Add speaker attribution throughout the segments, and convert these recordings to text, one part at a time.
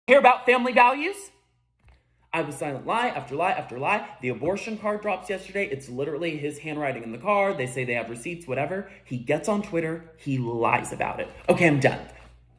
Speaker 1: Care about family values? I was silent lie after lie after lie. The abortion card drops yesterday. It's literally his handwriting in the card. They say they have receipts, whatever. He gets on Twitter. He lies about it. Okay, I'm done.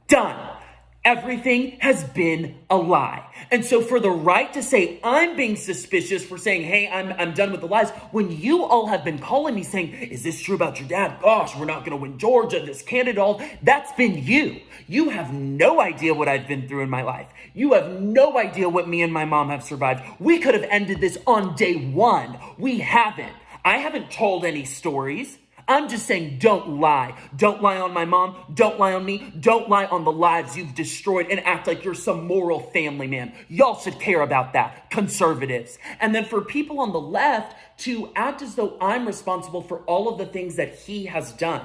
Speaker 1: Done. Everything has been a lie. And so for the right to say I'm being suspicious for saying, hey, I'm done with the lies, when you all have been calling me saying, is this true about your dad? Gosh, we're not going to win Georgia, this candidate, all, that's been you. You have no idea what I've been through in my life. You have no idea what me and my mom have survived. We could have ended this on day one. We haven't. I haven't told any stories. I'm just saying, don't lie. Don't lie on my mom. Don't lie on me. Don't lie on the lives you've destroyed and act like you're some moral family man. Y'all should care about that, conservatives. And then for people on the left to act as though I'm responsible for all of the things that he has done.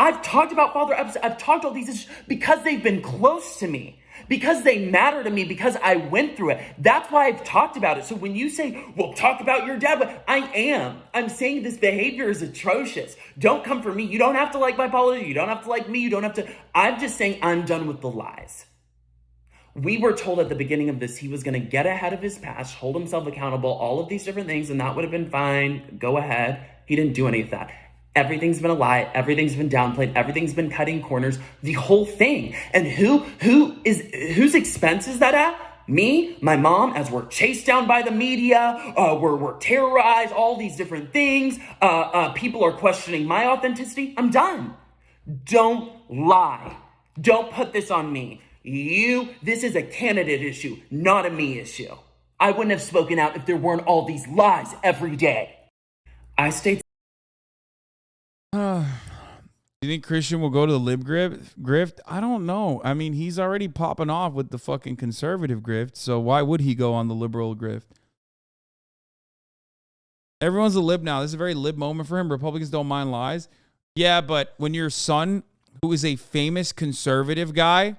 Speaker 1: I've talked about father episodes. I've talked all these issues because they've been close to me, because they matter to me, because I went through it. That's why I've talked about it. So when you say, well, talk about your dad, but I'm saying this behavior is atrocious. Don't come for me. You don't have to like my politics. You don't have to like me. You don't have to. I'm just saying I'm done with the lies. We were told at the beginning of this, he was going to get ahead of his past, hold himself accountable, all of these different things, and that would have been fine. Go ahead. He didn't do any of that. Everything's been a lie. Everything's been downplayed. Everything's been cutting corners. The whole thing. And whose expense is that at? Me, my mom, as we're chased down by the media, we're terrorized, all these different things. People are questioning my authenticity. I'm done. Don't lie. Don't put this on me. This is a candidate issue, not a me issue. I wouldn't have spoken out if there weren't all these lies every day. I stayed.
Speaker 2: You think Christian will go to the lib grift? I don't know. I mean, he's already popping off with the fucking conservative grift, so why would he go on the liberal grift? Everyone's a lib now. This is a very lib moment for him. Republicans don't mind lies. Yeah, but when your son, who is a famous conservative guy,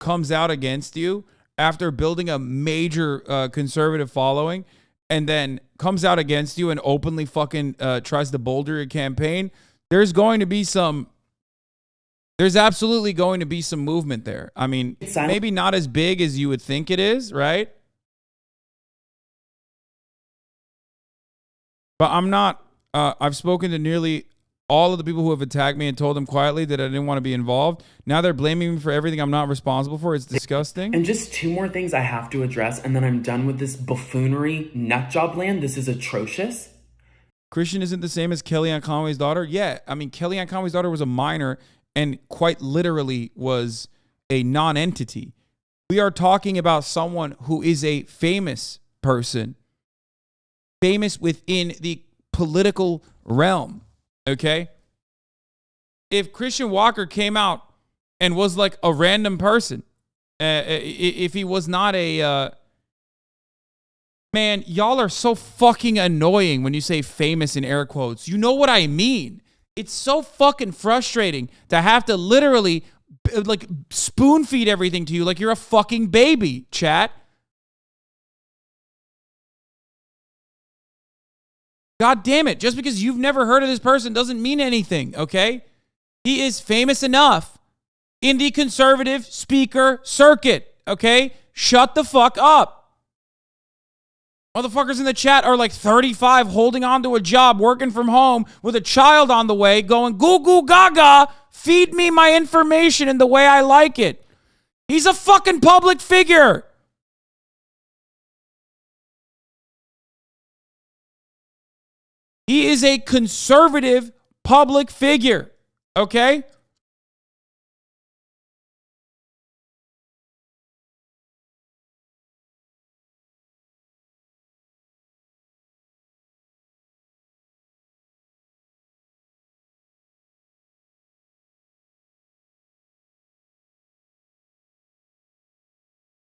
Speaker 2: comes out against you after building a major conservative following and then comes out against you and openly fucking tries to boulder your campaign, there's absolutely going to be some movement there. I mean, maybe not as big as you would think it is, right? But I'm not, I've spoken to nearly all of the people who have attacked me and told them quietly that I didn't want to be involved. Now they're blaming me for everything I'm not responsible for. It's disgusting.
Speaker 1: And just two more things I have to address, and then I'm done with this buffoonery nutjob land. This is atrocious.
Speaker 2: Christian isn't the same as Kellyanne Conway's daughter. Yeah, I mean, Kellyanne Conway's daughter was a minor and quite literally was a non-entity. We are talking about someone who is a famous person, famous within the political realm, okay? If Christian Walker came out and was like a random person, if he was not a... Man, y'all are so fucking annoying when you say famous in air quotes. You know what I mean. It's so fucking frustrating to have to literally like spoon feed everything to you like you're a fucking baby, chat. God damn it. Just because you've never heard of this person doesn't mean anything, okay? He is famous enough in the conservative speaker circuit, okay? Shut the fuck up. Motherfuckers in the chat are like 35 holding on to a job, working from home with a child on the way, going goo goo gaga, feed me my information in the way I like it. He's a fucking public figure. He is a conservative public figure, okay?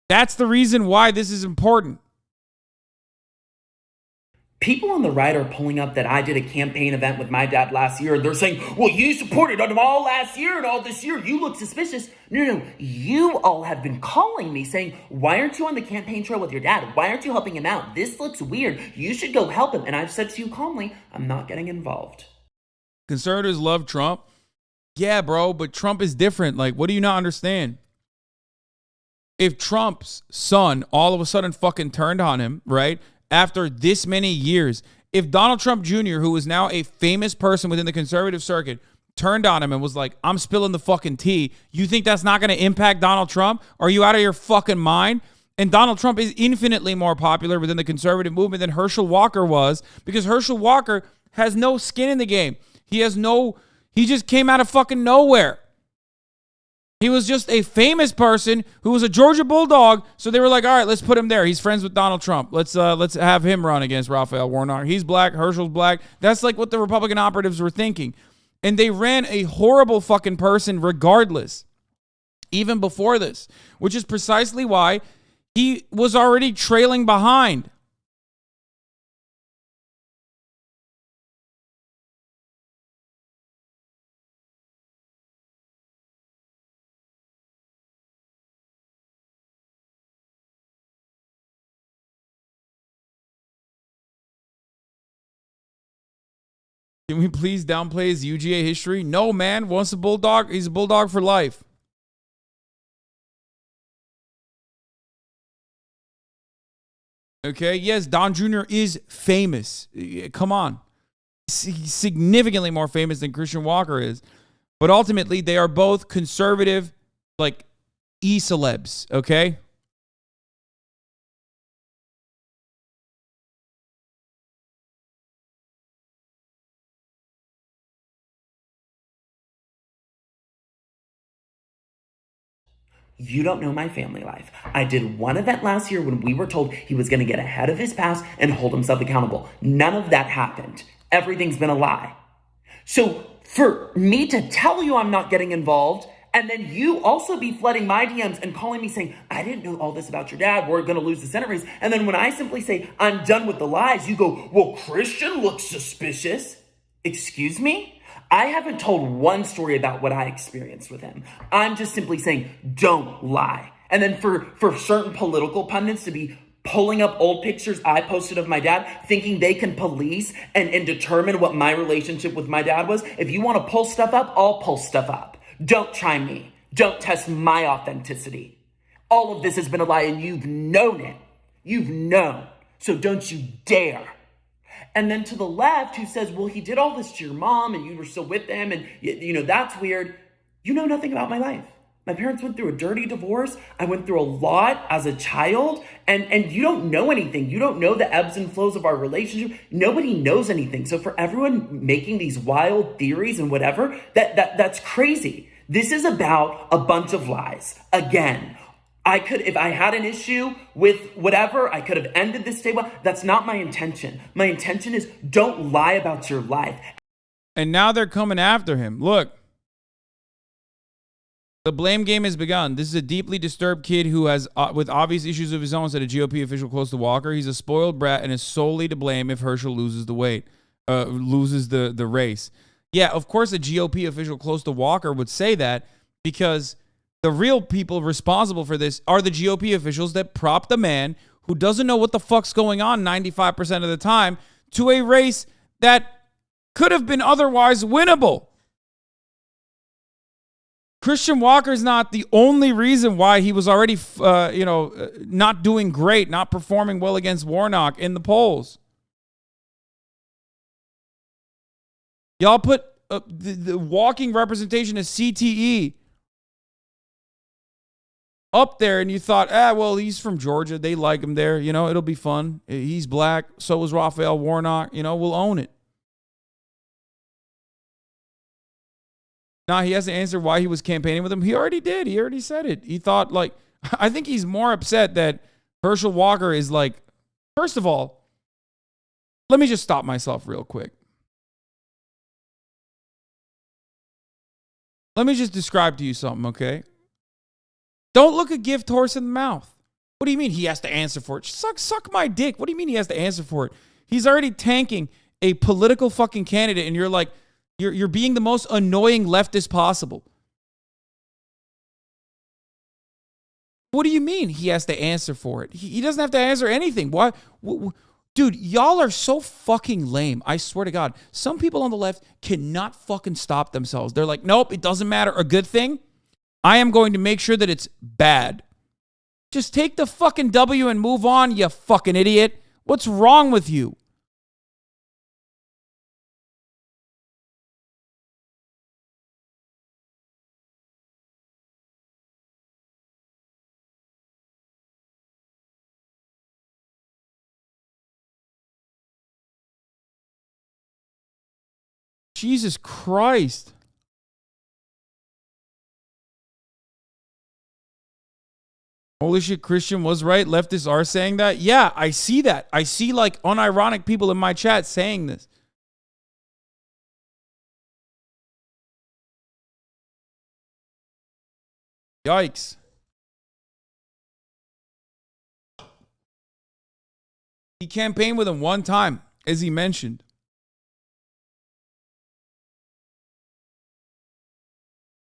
Speaker 2: That's the reason why this is important.
Speaker 1: People on the right are pulling up that I did a campaign event with my dad last year. And they're saying, well, you supported them all last year and all this year. You look suspicious. No. You all have been calling me saying, why aren't you on the campaign trail with your dad? Why aren't you helping him out? This looks weird. You should go help him. And I've said to you calmly, I'm not getting involved.
Speaker 2: Conservatives love Trump. Yeah, bro, but Trump is different. Like, what do you not understand? if Trump's son all of a sudden fucking turned on him, right? After this many years, if Donald Trump Jr., who is now a famous person within the conservative circuit, turned on him and was like, I'm spilling the fucking tea, you think that's not going to impact Donald Trump? Are you out of your fucking mind? And Donald Trump is infinitely more popular within the conservative movement than Herschel Walker was, because Herschel Walker has no skin in the game. He just came out of fucking nowhere. He was just a famous person who was a Georgia Bulldog, so they were like, all right, let's put him there. He's friends with Donald Trump. Let's have him run against Raphael Warnock. He's black, Herschel's black. That's like what the Republican operatives were thinking. And they ran a horrible fucking person regardless, even before this, which is precisely why he was already trailing behind. Can we please downplay his UGA history? No, man. Once a Bulldog, he's a Bulldog for life. Okay, yes, Don Jr. is famous. Come on. He's significantly more famous than Christian Walker is. But ultimately, they are both conservative, like, e-celebs, okay?
Speaker 1: You don't know my family life. I did one event last year when we were told he was going to get ahead of his past and hold himself accountable. None of that happened. Everything's been a lie. So for me to tell you I'm not getting involved, and then you also be flooding my DMs and calling me saying, I didn't know all this about your dad, we're going to lose the Senate race. And then when I simply say, I'm done with the lies, you go, well, Christian looks suspicious. Excuse me? I haven't told one story about what I experienced with him. I'm just simply saying, don't lie. And then for certain political pundits to be pulling up old pictures I posted of my dad, thinking they can police and determine what my relationship with my dad was. If you want to pull stuff up, I'll pull stuff up. Don't try me. Don't test my authenticity. All of this has been a lie and you've known it. You've known. So don't you dare. And then to the left, who says, well, he did all this to your mom and you were still with them and, that's weird. You know nothing about my life. My parents went through a dirty divorce. I went through a lot as a child and you don't know anything. You don't know the ebbs and flows of our relationship. Nobody knows anything. So for everyone making these wild theories and whatever, that's crazy. This is about a bunch of lies. Again, if I had an issue with whatever, I could have ended this day. That's not my intention. My intention is don't lie about your life.
Speaker 2: And now they're coming after him. Look, the blame game has begun. This is a deeply disturbed kid who has, with obvious issues of his own, said a GOP official close to Walker. He's a spoiled brat and is solely to blame if Herschel loses the race. Yeah, of course a GOP official close to Walker would say that, because the real people responsible for this are the GOP officials that prop the man who doesn't know what the fuck's going on 95% of the time to a race that could have been otherwise winnable. Christian Walker's not the only reason why he was already, not doing great, not performing well against Warnock in the polls. Y'all put the walking representation of CTE up there and you thought, well, he's from Georgia. They like him there. It'll be fun. He's black. So was Raphael Warnock. We'll own it. Nah, he hasn't answered why he was campaigning with him. He already did. He already said it. He thought, I think he's more upset that Herschel Walker is first of all, let me just stop myself real quick. Let me just describe to you something, okay? Don't look a gift horse in the mouth. What do you mean he has to answer for it? Suck my dick. What do you mean he has to answer for it? He's already tanking a political fucking candidate and you're like, you're being the most annoying leftist possible. What do you mean he has to answer for it? He doesn't have to answer anything. Why? Dude, y'all are so fucking lame. I swear to God. Some people on the left cannot fucking stop themselves. They're like, nope, it doesn't matter. A good thing? I am going to make sure that it's bad. Just take the fucking W and move on, you fucking idiot. What's wrong with you? Jesus Christ. Holy shit, Christian was right. Leftists are saying that. Yeah, I see that. I see like unironic people in my chat saying this. Yikes. He campaigned with him one time, as he mentioned.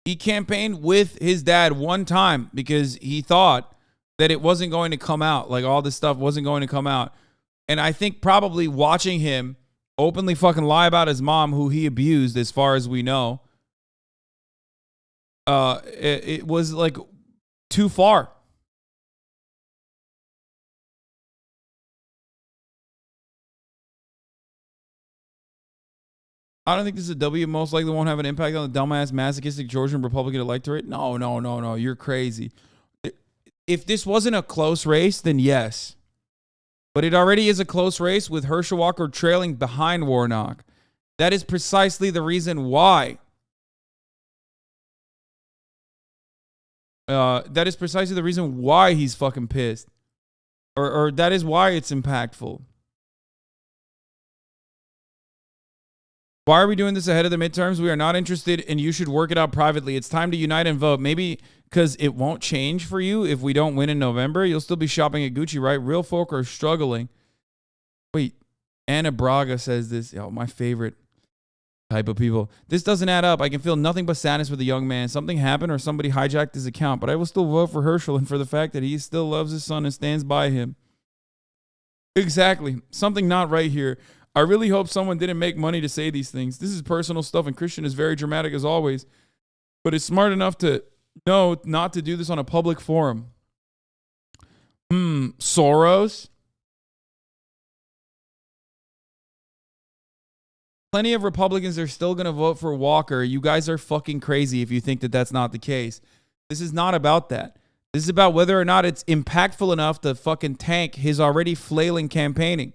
Speaker 2: He campaigned with his dad one time because he thought that it wasn't going to come out. Like all this stuff wasn't going to come out. And I think probably watching him openly fucking lie about his mom, who he abused, as far as we know, it was like too far. I don't think this is a W. Most likely won't have an impact on the dumbass, masochistic Georgian Republican electorate. No. You're crazy. If this wasn't a close race, then yes. But it already is a close race with Herschel Walker trailing behind Warnock. That is precisely the reason why. That is precisely the reason why he's fucking pissed. Or that is why it's impactful. Why are we doing this ahead of the midterms? We are not interested, and you should work it out privately. It's time to unite and vote. Maybe because it won't change for you if we don't win in November. You'll still be shopping at Gucci, right? Real folk are struggling. Wait, Anna Braga says this. Oh, my favorite type of people. This doesn't add up. I can feel nothing but sadness for the young man. Something happened or somebody hijacked his account, but I will still vote for Herschel and for the fact that he still loves his son and stands by him. Exactly. Something not right here. I really hope someone didn't make money to say these things. This is personal stuff, and Christian is very dramatic as always, but it's smart enough to know not to do this on a public forum. Soros? Plenty of Republicans are still going to vote for Walker. You guys are fucking crazy if you think that that's not the case. This is not about that. This is about whether or not it's impactful enough to fucking tank his already flailing campaigning.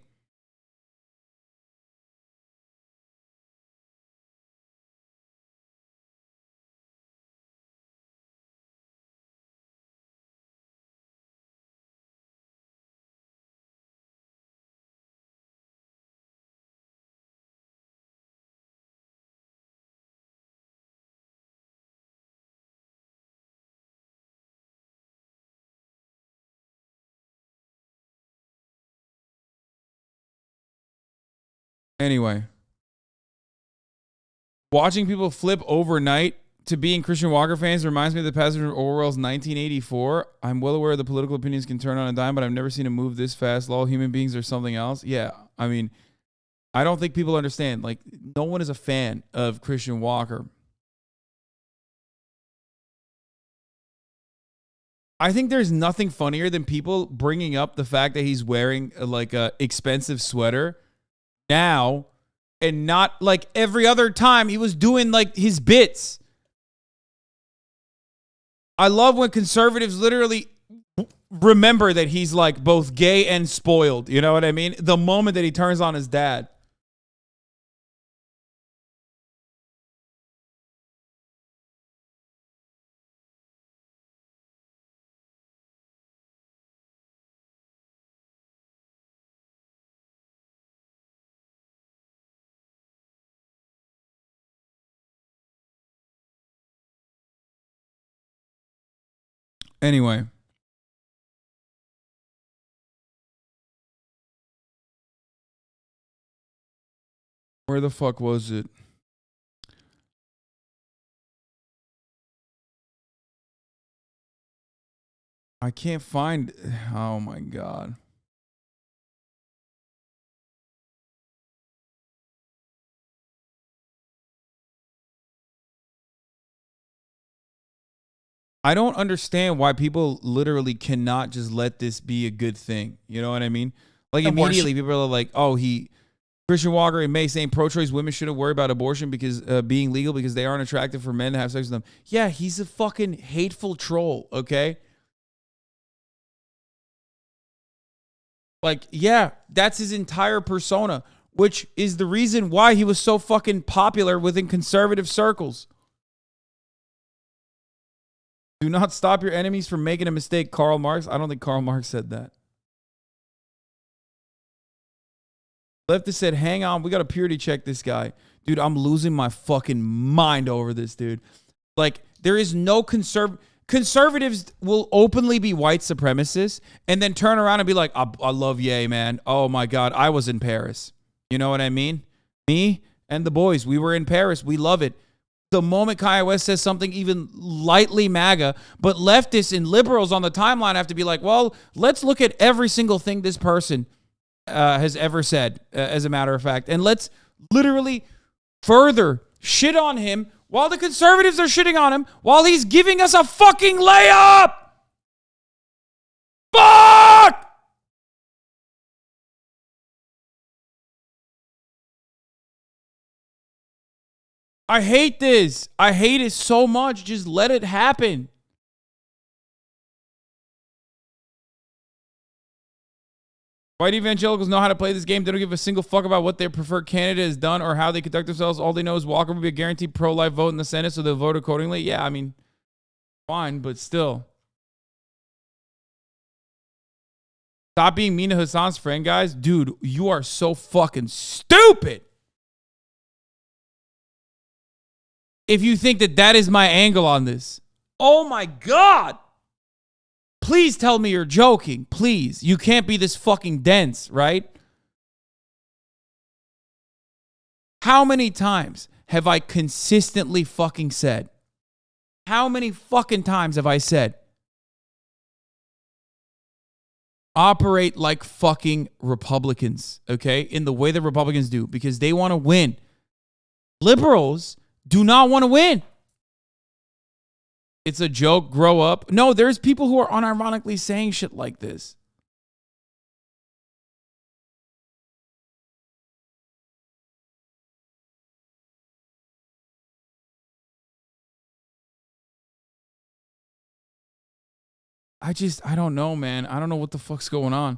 Speaker 2: Anyway, watching people flip overnight to being Christian Walker fans reminds me of the passage from Orwell's 1984. I'm well aware the political opinions can turn on a dime, but I've never seen a move this fast. All human beings are something else. Yeah, I mean, I don't think people understand. Like, no one is a fan of Christian Walker. I think there's nothing funnier than people bringing up the fact that he's wearing like a expensive sweater now, and not like every other time he was doing like his bits. I love when conservatives literally remember that he's like both gay and spoiled. You know what I mean? The moment that he turns on his dad. Anyway. Where the fuck was it? I can't find. Oh my God. I don't understand why people literally cannot just let this be a good thing. You know what I mean? Like immediately people are like, oh, Christian Walker and May saying pro-choice women shouldn't worry about abortion because being legal because they aren't attractive for men to have sex with them. Yeah, he's a fucking hateful troll, okay? Like, yeah, that's his entire persona, which is the reason why he was so fucking popular within conservative circles. Do not stop your enemies from making a mistake, Karl Marx. I don't think Karl Marx said that. Leftist said, hang on, we got to purity check this guy. Dude, I'm losing my fucking mind over this, dude. Like, there is no conservatives will openly be white supremacists and then turn around and be like, I love Ye, man. Oh, my God, I was in Paris. You know what I mean? Me and the boys, we were in Paris. We love it. The moment Kanye West says something even lightly MAGA, but leftists and liberals on the timeline have to be like, well, let's look at every single thing this person has ever said, as a matter of fact. And let's literally further shit on him while the conservatives are shitting on him while he's giving us a fucking layup. Fuck! I hate this. I hate it so much. Just let it happen. White evangelicals know how to play this game. They don't give a single fuck about what their preferred candidate has done or how they conduct themselves. All they know is Walker will be a guaranteed pro-life vote in the Senate, so they'll vote accordingly. Yeah, I mean, fine, but still. Stop being mean to Hasan's friend, guys. Dude, you are so fucking stupid. If you think that that is my angle on this. Oh my God. Please tell me you're joking. Please. You can't be this fucking dense, right? How many times have I consistently fucking said? How many fucking times have I said? Operate like fucking Republicans, okay? In the way that Republicans do, because they want to win. Liberals do not want to win. It's a joke. Grow up. No, there's people who are unironically saying shit like this. I don't know, man. I don't know what the fuck's going on.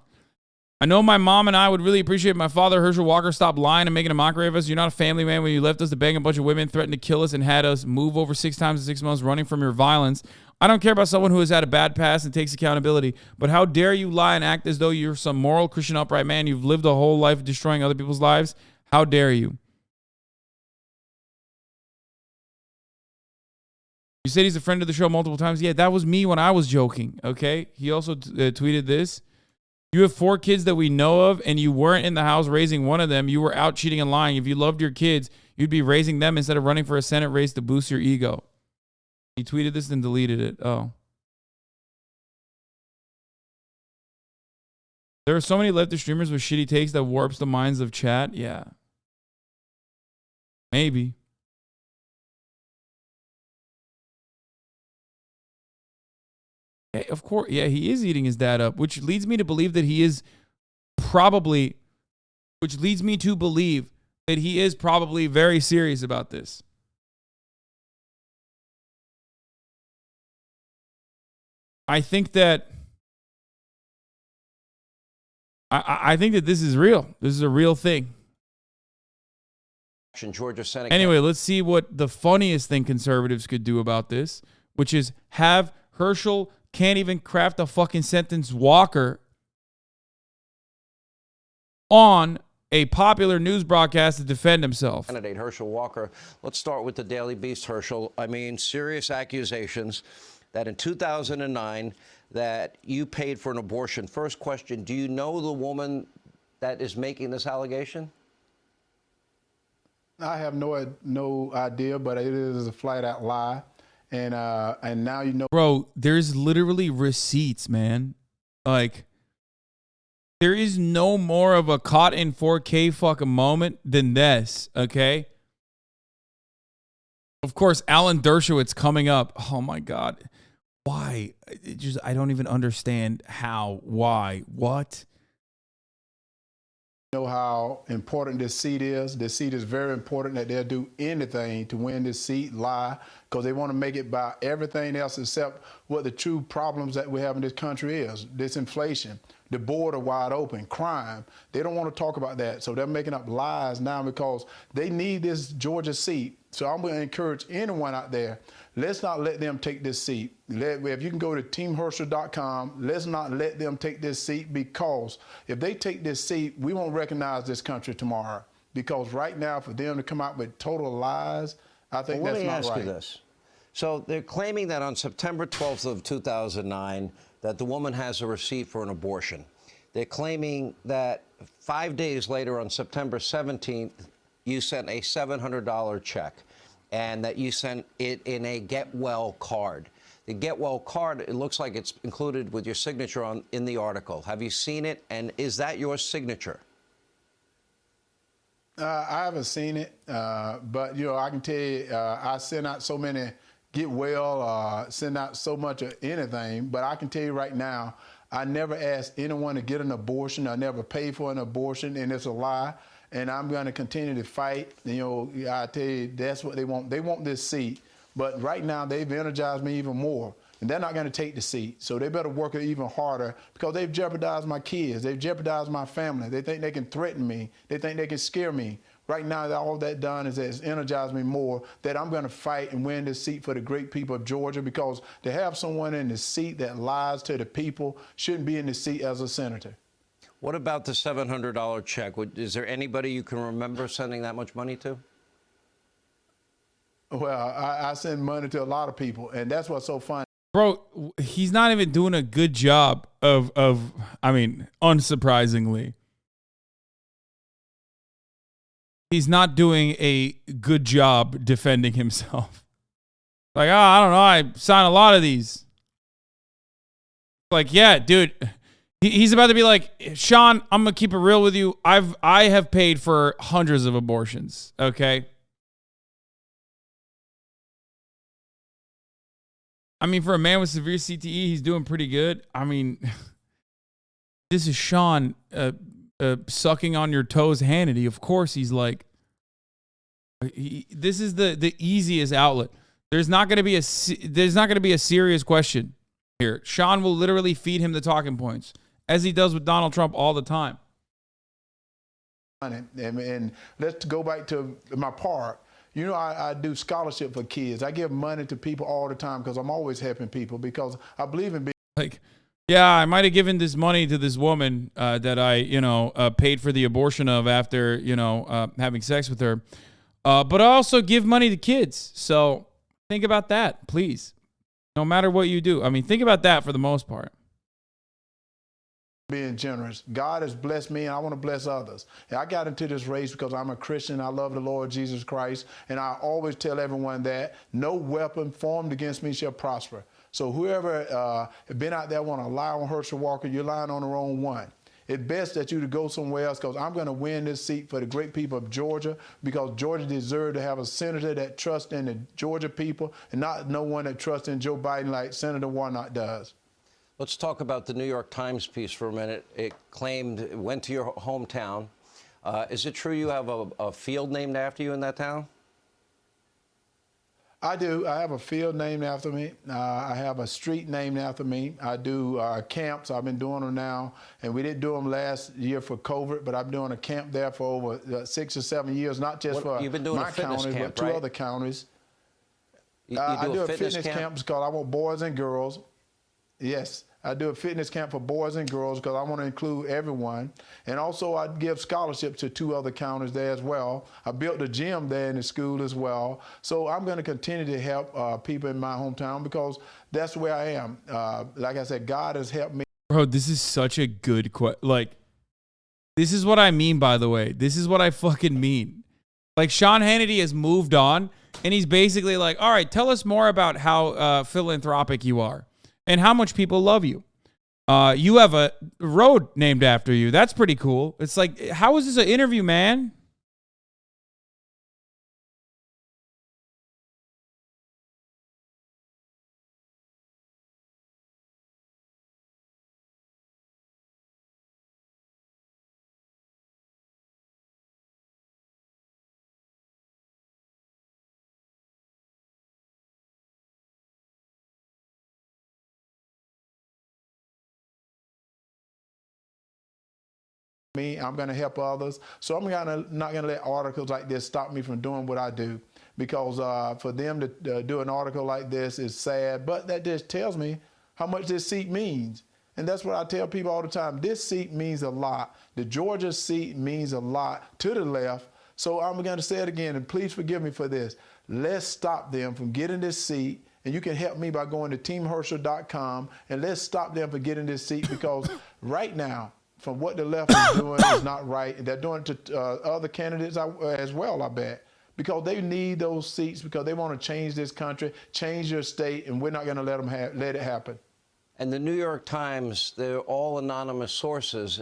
Speaker 2: I know my mom and I would really appreciate my father, Herschel Walker, stopped lying and making a mockery of us. You're not a family man when you left us to bang a bunch of women, threatened to kill us, and had us move over 6 times in 6 months running from your violence. I don't care about someone who has had a bad past and takes accountability, but how dare you lie and act as though you're some moral, Christian, upright man. You've lived a whole life destroying other people's lives. How dare you? You said he's a friend of the show multiple times. Yeah, that was me when I was joking, okay? He also tweeted this. You have 4 kids that we know of, and you weren't in the house raising one of them. You were out cheating and lying. If you loved your kids, you'd be raising them instead of running for a Senate race to boost your ego. He tweeted this and deleted it. Oh. There are so many leftist streamers with shitty takes that warps the minds of chat. Yeah. Maybe. Yeah, of course. Yeah, he is eating his dad up, which leads me to believe that he is probably very serious about this. I think that this is real. This is a real thing.
Speaker 3: Georgia Senate.
Speaker 2: Anyway, let's see what the funniest thing conservatives could do about this, which is have Herschel can't even craft a fucking sentence Walker on a popular news broadcast to defend himself.
Speaker 3: Candidate Herschel Walker. Let's start with the Daily Beast, Herschel. I mean, serious accusations that in 2009 that you paid for an abortion. First question, do you know the woman that is making this allegation?
Speaker 4: I have no idea, but it is a flat-out lie. And now you know.
Speaker 2: Bro, there's literally receipts, man. Like, there is no more of a caught in 4K fucking moment than this, okay? Of course, Alan Dershowitz coming up. Oh, my God. Why? I don't even understand how, why, what.
Speaker 4: Know how important this seat is. This seat is very important, that they'll do anything to win this seat, lie, because they want to make it by everything else except what the true problems that we have in this country is. This inflation, the border wide open, crime. They don't want to talk about that. So they're making up lies now because they need this Georgia seat. So I'm going to encourage anyone out there, let's not let them take this seat. If you can go to teamherschel.com, let's not let them take this seat, because if they take this seat, we won't recognize this country tomorrow. Because right now, for them to come out with total lies, I think that's not right.
Speaker 3: Let me ask you this. So they're claiming that on September 12th of 2009, that the woman has a receipt for an abortion. They're claiming that 5 days later, on September 17th, you sent a $700 check, and that you sent it in a Get Well card. The Get Well card, it looks like it's included with your signature in the article. Have you seen it, and is that your signature?
Speaker 4: I haven't seen it, but I can tell you, I send out so many Get Well, send out so much of anything. But I can tell you right now, I never asked anyone to get an abortion. I never paid for an abortion, and it's a lie. And I'm going to continue to fight. I tell you, that's what they want. They want this seat. But right now, they've energized me even more. And they're not going to take the seat. So they better work it even harder, because they've jeopardized my kids. They've jeopardized my family. They think they can threaten me. They think they can scare me. Right now, all that done is it's energized me more, that I'm going to fight and win this seat for the great people of Georgia, because to have someone in the seat that lies to the people shouldn't be in the seat as a senator.
Speaker 3: What about the $700 check? Is there anybody you can remember sending that much money to?
Speaker 4: Well, I send money to a lot of people, and that's what's so funny.
Speaker 2: Bro, he's not even doing a good job unsurprisingly, he's not doing a good job defending himself. Like, I don't know, I signed a lot of these. Like, yeah, dude. He's about to be like, Sean, I'm gonna keep it real with you. I have paid for hundreds of abortions. Okay. I mean, for a man with severe CTE, he's doing pretty good. I mean, this is Sean sucking on your toes, Hannity. Of course, he's like, this is the easiest outlet. There's not gonna be a serious question here. Sean will literally feed him the talking points, as he does with Donald Trump all the time.
Speaker 4: And let's go back to my park. I do scholarship for kids. I give money to people all the time, because I'm always helping people, because I believe in being
Speaker 2: like, yeah, I might have given this money to this woman that I, paid for the abortion of after, having sex with her. But I also give money to kids. So think about that, please. No matter what you do. I mean, think about that for the most part.
Speaker 4: Being generous. God has blessed me, and I want to bless others. And I got into this race because I'm a Christian. I love the Lord Jesus Christ, and I always tell everyone that no weapon formed against me shall prosper. So whoever been out there want to lie on Herschel Walker, you're lying on the wrong one. It's best that you to go somewhere else, because I'm going to win this seat for the great people of Georgia, because Georgia deserves to have a senator that trusts in the Georgia people, and not no one that trusts in Joe Biden like Senator Warnock does.
Speaker 3: Let's talk about the New York Times piece for a minute. It went to your hometown. Is it true you have a field named after you in that town?
Speaker 4: I do. I have a field named after me. I have a street named after me. I do camps. I've been doing them now, and we didn't do them last year for COVID, but I'm doing a camp there for over 6 or 7 years, not just for
Speaker 3: you've been doing
Speaker 4: my
Speaker 3: a fitness
Speaker 4: county,
Speaker 3: camp,
Speaker 4: but two
Speaker 3: right?
Speaker 4: other counties.
Speaker 3: I
Speaker 4: do a fitness camp because I want boys and girls. Yes. I do a fitness camp for boys and girls because I want to include everyone. And also I give scholarships to 2 other counties there as well. I built a gym there in the school as well. So I'm going to continue to help people in my hometown, because that's where I am. Like I said, God has helped me.
Speaker 2: Bro, this is such a good question. Like, this is what I mean, by the way. This is what I fucking mean. Like, Sean Hannity has moved on, and he's basically like, all right, tell us more about how philanthropic you are and how much people love you. You have a road named after you. That's pretty cool. It's like, how is this an interview, man?
Speaker 4: me. I'm going to help others. So I'm not going to let articles like this stop me from doing what I do. Because for them to do an article like this is sad, but that just tells me how much this seat means. And that's what I tell people all the time. This seat means a lot. The Georgia seat means a lot to the left. So I'm going to say it again, and please forgive me for this. Let's stop them from getting this seat. And you can help me by going to teamherschel.com, and let's stop them from getting this seat, because right now, from what the left is doing is not right. And they're doing it to other candidates as well, I bet. Because they need those seats, because they want to change this country, change your state, and we're not going to let it happen.
Speaker 3: And the New York Times, they're all anonymous sources.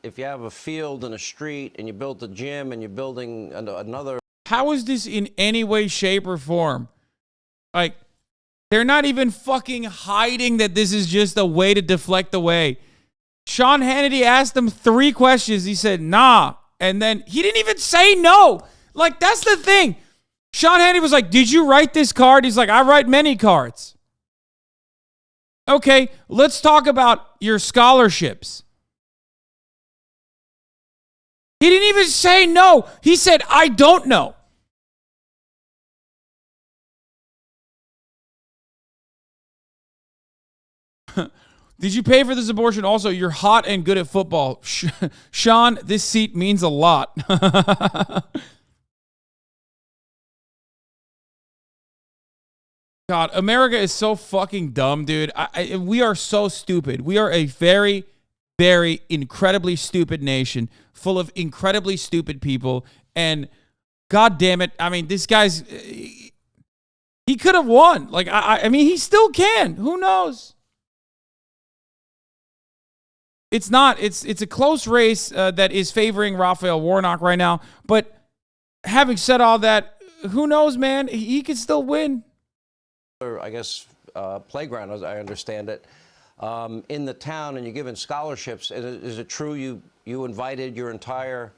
Speaker 3: If you have a field and a street and you built a gym and you're building another...
Speaker 2: How is this in any way, shape, or form? Like, they're not even fucking hiding that this is just a way to deflect away. Sean Hannity asked him 3 questions. He said, nah. And then he didn't even say no. Like, that's the thing. Sean Hannity was like, did you write this card? He's like, I write many cards. Okay, let's talk about your scholarships. He didn't even say no. He said, I don't know. Did you pay for this abortion? Also, you're hot and good at football. Sean, this seat means a lot. God, America is so fucking dumb, dude. We are so stupid. We are a very, very incredibly stupid nation full of incredibly stupid people. And God damn it. I mean, this guy's, he could have won. Like, I mean, he still can. Who knows? It's not. It's a close race that is favoring Raphael Warnock right now. But having said all that, who knows, man? He could still win.
Speaker 3: I guess, playground, as I understand it, in the town, and you're given scholarships. Is it true you invited your entire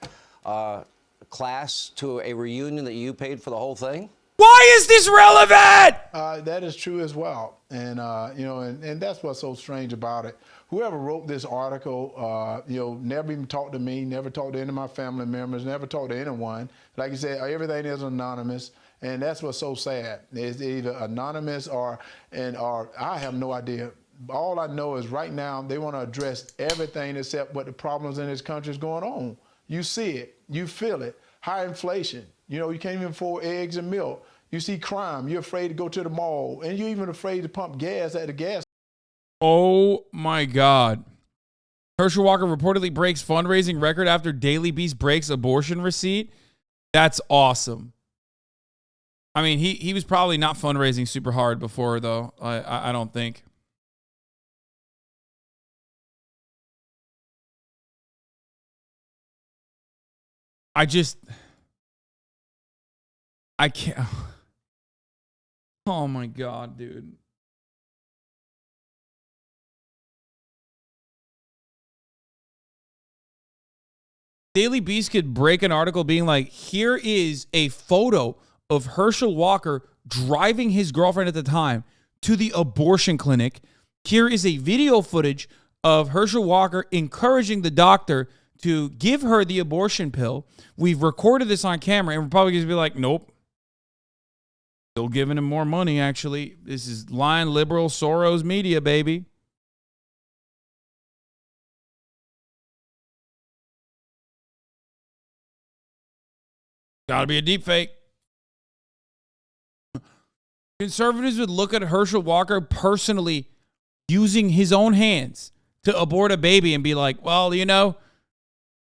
Speaker 3: class to a reunion that you paid for the whole thing?
Speaker 2: Why is this relevant?
Speaker 4: That is true as well. And, you know, and that's what's so strange about it. Whoever wrote this article, you know, never even talked to me, never talked to any of my family members, never talked to anyone. Like you said, everything is anonymous. And that's what's so sad. It's either anonymous or I have no idea. All I know is right now they want to address everything except what the problems in this country is going on. You see it. You feel it. High inflation. You know, you can't even afford eggs and milk. You see crime. You're afraid to go to the mall. And you're even afraid to pump gas at the gas.
Speaker 2: Oh, my God. Herschel Walker reportedly breaks fundraising record after Daily Beast breaks abortion receipt. That's awesome. I mean, he was probably not fundraising super hard before, though. I don't think. I can't. Oh, my God, dude. Daily Beast could break an article being like, here is a photo of Herschel Walker driving his girlfriend at the time to the abortion clinic. Here is a video footage of Herschel Walker encouraging the doctor to give her the abortion pill. We've recorded this on camera, and we're probably going to be like, nope. Still giving him more money, actually. This is lying liberal Soros media, baby. Gotta be a deep fake. Conservatives would look at Herschel Walker personally using his own hands to abort a baby and be like, well, you know,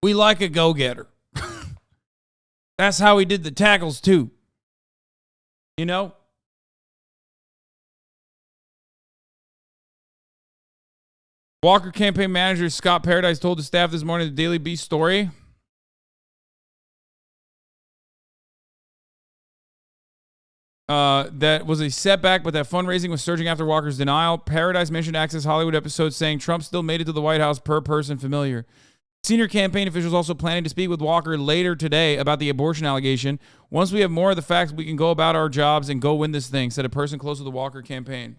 Speaker 2: we like a go-getter. That's how he did the tackles, too. You know? Walker campaign manager Scott Paradise told the staff this morning the Daily Beast story. That was a setback, but that fundraising was surging after Walker's denial. Paradise mentioned Access Hollywood episode saying Trump still made it to the White House per person familiar. Senior campaign officials also planning to speak with Walker later today about the abortion allegation. Once we have more of the facts, we can go about our jobs and go win this thing, said a person close to the Walker campaign.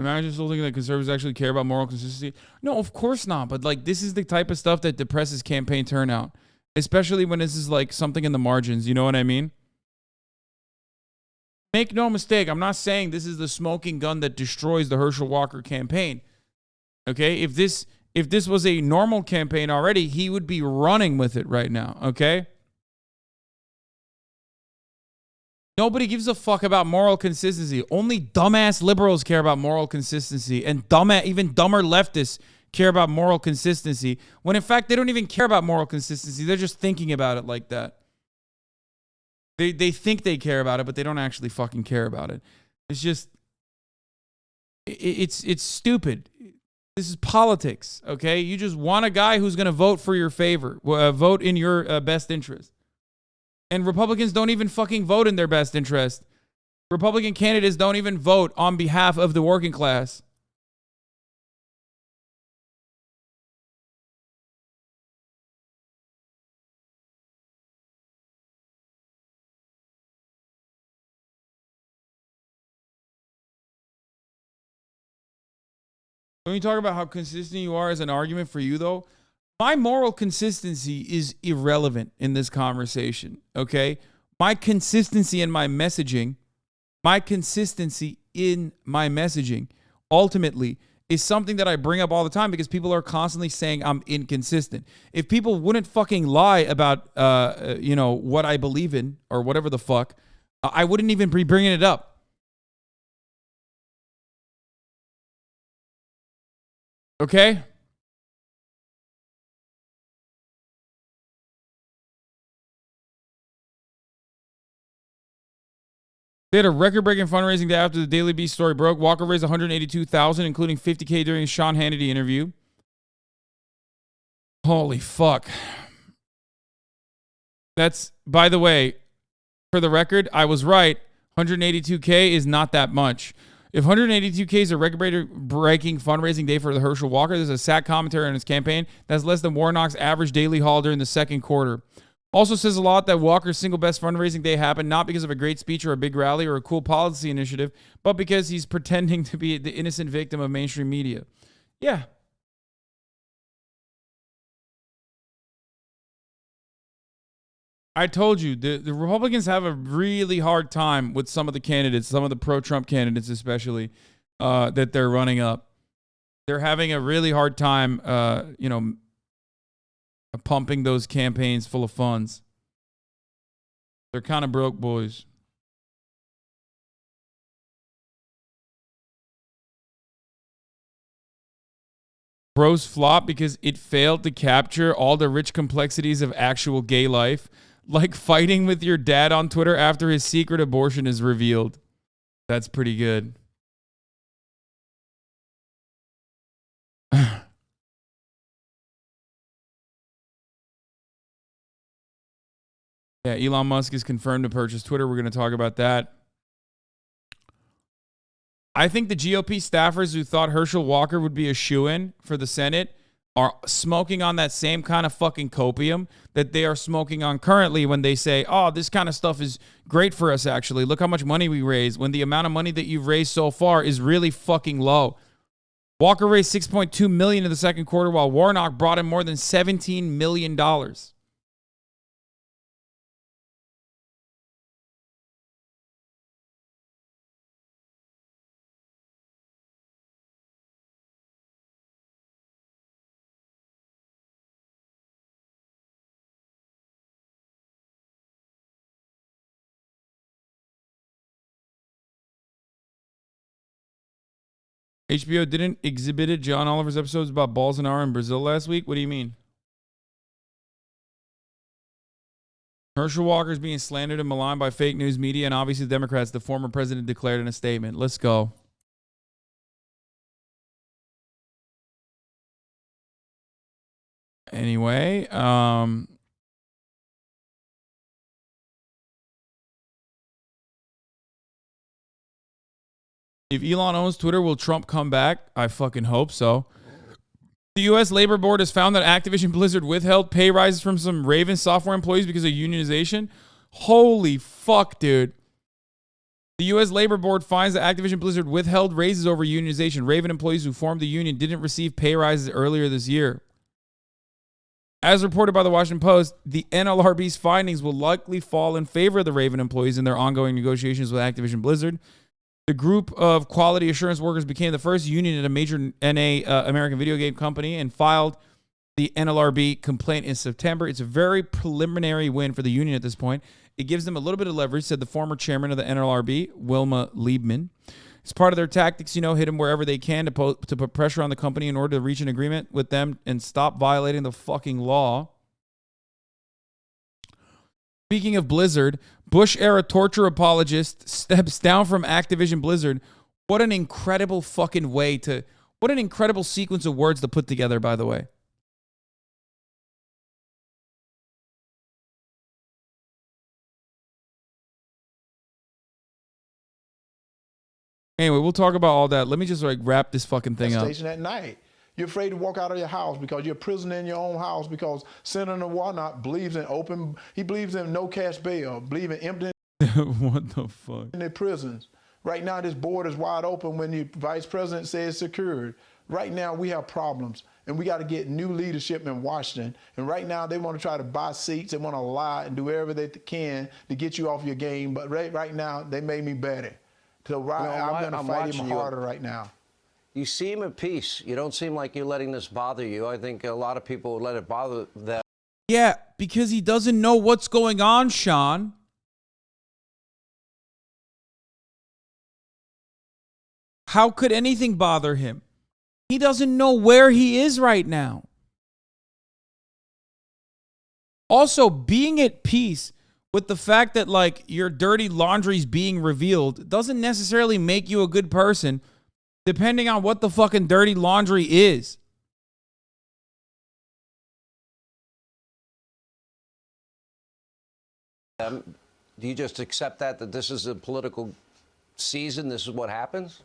Speaker 2: Imagine still thinking that conservatives actually care about moral consistency. No, of course not. But like, this is the type of stuff that depresses campaign turnout, especially when this is like something in the margins. You know what I mean? Make no mistake. I'm not saying this is the smoking gun that destroys the Herschel Walker campaign. Okay, if this was a normal campaign already, he would be running with it right now. Okay. Nobody gives a fuck about moral consistency. Only dumbass liberals care about moral consistency, and even dumber leftists care about moral consistency, when in fact they don't even care about moral consistency. They're just thinking about it like that. They think they care about it, but they don't actually fucking care about it. It's just, it's stupid. This is politics, okay? You just want a guy who's going to vote for your favor, vote in your best interest. And Republicans don't even fucking vote in their best interest. Republican candidates don't even vote on behalf of the working class. When you talk about how consistent you are as an argument for you, though, my moral consistency is irrelevant in this conversation, okay? My consistency in my messaging ultimately is something that I bring up all the time because people are constantly saying I'm inconsistent. If people wouldn't fucking lie about, what I believe in or whatever the fuck, I wouldn't even be bringing it up. Okay? They had a record-breaking fundraising day after the Daily Beast story broke. Walker raised $182,000, including $50K during his Sean Hannity interview. Holy fuck. That's, by the way, for the record, I was right. $182K is not that much. If $182K is a record-breaking fundraising day for the Herschel Walker, there's a sad commentary on his campaign. That's less than Warnock's average daily haul during the second quarter. Also says a lot that Walker's single best fundraising day happened not because of a great speech or a big rally or a cool policy initiative, but because he's pretending to be the innocent victim of mainstream media. Yeah. I told you, the Republicans have a really hard time with some of the candidates, some of the pro-Trump candidates especially, that they're running up. They're having a really hard time, pumping those campaigns full of funds. They're kind of broke boys. Bros flop because it failed to capture all the rich complexities of actual gay life, like fighting with your dad on Twitter after his secret abortion is revealed. That's pretty good. Yeah, Elon Musk is confirmed to purchase Twitter. We're going to talk about that. I think the GOP staffers who thought Herschel Walker would be a shoo-in for the Senate are smoking on that same kind of fucking copium that they are smoking on currently when they say, oh, this kind of stuff is great for us, actually. Look how much money we raise, when the amount of money that you've raised so far is really fucking low. Walker raised $6.2 million in the second quarter, while Warnock brought in more than $17 million. HBO didn't exhibit John Oliver's episodes about Bolsonaro in Brazil last week. What do you mean? Herschel Walker is being slandered and maligned by fake news media and obviously the Democrats, the former president declared in a statement. Let's go. Anyway, if Elon owns Twitter, will Trump come back? I fucking hope so. The U.S. Labor Board has found that Activision Blizzard withheld pay rises from some Raven software employees because of unionization. Holy fuck, dude. The U.S. Labor Board finds that Activision Blizzard withheld raises over unionization. Raven employees who formed the union didn't receive pay rises earlier this year. As reported by the Washington Post, the NLRB's findings will likely fall in favor of the Raven employees in their ongoing negotiations with Activision Blizzard. The group of quality assurance workers became the first union at a major NA American video game company and filed the NLRB complaint in September. It's a very preliminary win for the union at this point. It gives them a little bit of leverage, said the former chairman of the NLRB, Wilma Liebman. It's part of their tactics, hit them wherever they can to put pressure on the company in order to reach an agreement with them and stop violating the fucking law. Speaking of Blizzard, Bush-era torture apologist steps down from Activision Blizzard. What an incredible fucking way to... What an incredible sequence of words to put together, by the way. Anyway, we'll talk about all that. Let me just wrap this fucking thing up.
Speaker 4: Station at night. You're afraid to walk out of your house because you're a prisoner in your own house because Senator Warnock believes in he believes in no cash bail, believes in emptying
Speaker 2: What the fuck?
Speaker 4: the prisons. Right now, this board is wide open when the vice president says secured. Right now, we have problems, and we got to get new leadership in Washington. And right now, they want to try to buy seats. They want to lie and do whatever they can to get you off your game. But right now, they made me better. So I'm going to fight him harder right now.
Speaker 3: You seem at peace. You don't seem like you're letting this bother you. I think a lot of people would let it bother them.
Speaker 2: Yeah, because he doesn't know what's going on, Sean. How could anything bother him? He doesn't know where he is right now. Also, being at peace with the fact that your dirty laundry's being revealed doesn't necessarily make you a good person, depending on what the fucking dirty laundry is.
Speaker 3: Do you just accept that this is a political season? This is what happens?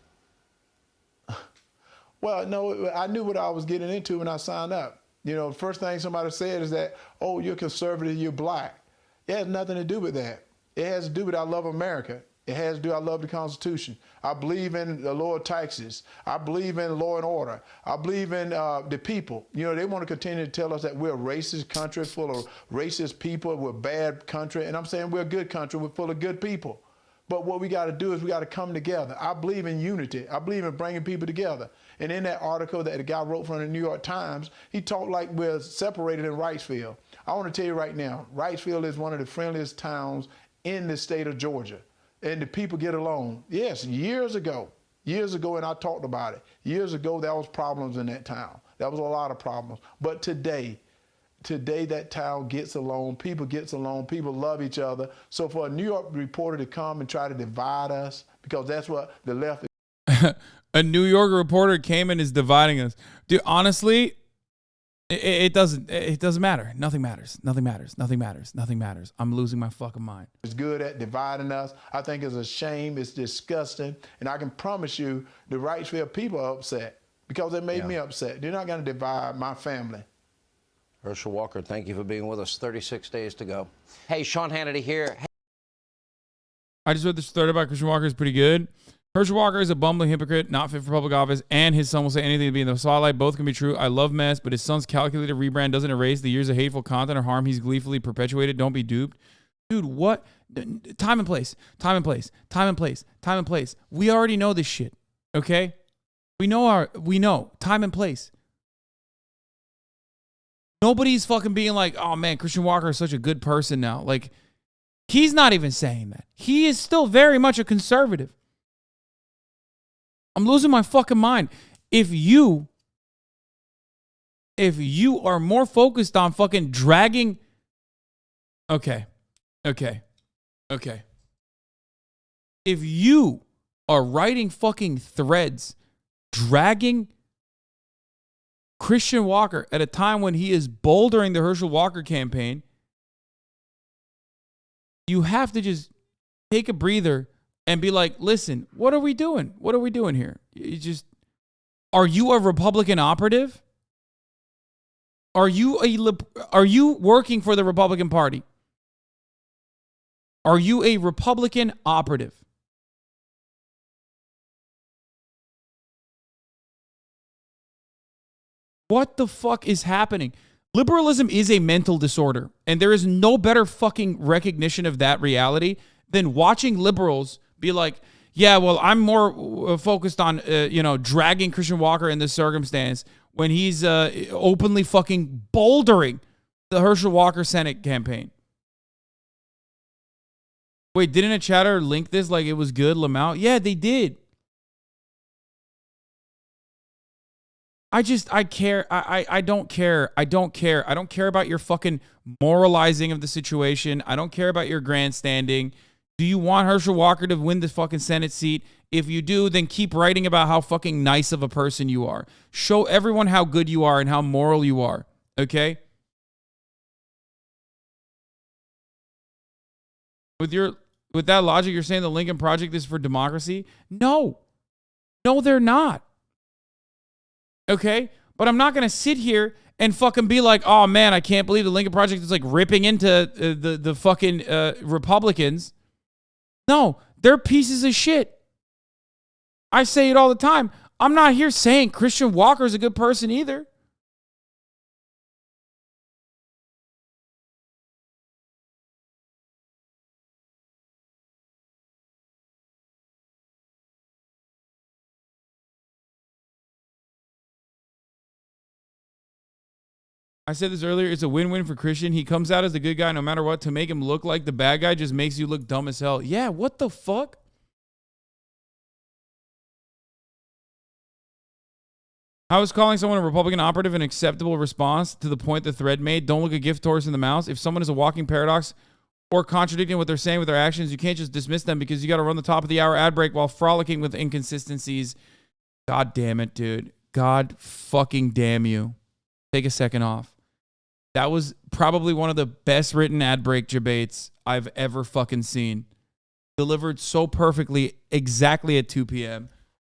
Speaker 4: Well, no, I knew what I was getting into when I signed up. The first thing somebody said is that, oh, you're conservative, you're black. It has nothing to do with that. It has to do with I love America. It has to do I love the Constitution. I believe in the lower taxes. I believe in law and order. I believe in the people. They want to continue to tell us that we're a racist country full of racist people. We're a bad country. And I'm saying we're a good country. We're full of good people. But what we got to do is we got to come together. I believe in unity. I believe in bringing people together. And in that article that the guy wrote from the New York Times, he talked like we're separated in Wrightsville. I want to tell you right now, Wrightsville is one of the friendliest towns in the state of Georgia. And the people get along. Yes, years ago, and I talked about it. Years ago, there was problems in that town. There was a lot of problems. But today that town gets along. People love each other. So for a New York reporter to come and try to divide us, because that's what the left is.
Speaker 2: A New York reporter came and is dividing us. Dude, honestly, it doesn't matter. Nothing matters. I'm losing my fucking mind.
Speaker 4: It's good at dividing us. I think it's a shame. It's disgusting. And I can promise you the Wrightsville people are upset because they made me upset. They're not going to divide my family.
Speaker 3: Herschel Walker, thank you for being with us. 36 days to go. Hey, Sean Hannity here.
Speaker 2: I just read this story about Christian Walker. Is pretty good. Herschel Walker is a bumbling hypocrite, not fit for public office, and his son will say anything to be in the spotlight. Both can be true. I love mess, but his son's calculated rebrand doesn't erase the years of hateful content or harm he's gleefully perpetuated. Don't be duped. Dude, what? Time and place. We already know this shit, okay? We know. Time and place. Nobody's fucking being like, oh man, Christian Walker is such a good person now. He's not even saying that. He is still very much a conservative. I'm losing my fucking mind. If you are more focused on fucking dragging... Okay. If you are writing fucking threads dragging Christian Walker at a time when he is bouldering the Herschel Walker campaign, you have to just take a breather and be like, listen, what are we doing? What are we doing here? Are you a Republican operative? Are you working for the Republican Party? Are you a Republican operative? What the fuck is happening? Liberalism is a mental disorder, and there is no better fucking recognition of that reality than watching liberals be like, yeah, well, I'm more focused on, dragging Christian Walker in this circumstance when he's openly fucking bouldering the Herschel Walker Senate campaign. Wait, didn't a chatter link this like it was good, Lamau? Yeah, they did. I care. I don't care. I don't care. I don't care about your fucking moralizing of the situation. I don't care about your grandstanding. Do you want Herschel Walker to win this fucking Senate seat? If you do, then keep writing about how fucking nice of a person you are. Show everyone how good you are and how moral you are. Okay? With that logic, you're saying the Lincoln Project is for democracy? No. No, they're not. Okay? But I'm not going to sit here and fucking be like, oh man, I can't believe the Lincoln Project is like ripping into the fucking Republicans. No, they're pieces of shit. I say it all the time. I'm not here saying Christian Walker is a good person either. I said this earlier. It's a win-win for Christian. He comes out as the good guy no matter what. To make him look like the bad guy just makes you look dumb as hell. Yeah, what the fuck? How is calling someone a Republican operative an acceptable response to the point the thread made? Don't look a gift horse in the mouth. If someone is a walking paradox or contradicting what they're saying with their actions, you can't just dismiss them because you got to run the top of the hour ad break while frolicking with inconsistencies. God damn it, dude. God fucking damn you. Take a second off. That was probably one of the best written ad break debates I've ever fucking seen. Delivered so perfectly, exactly at 2 p.m.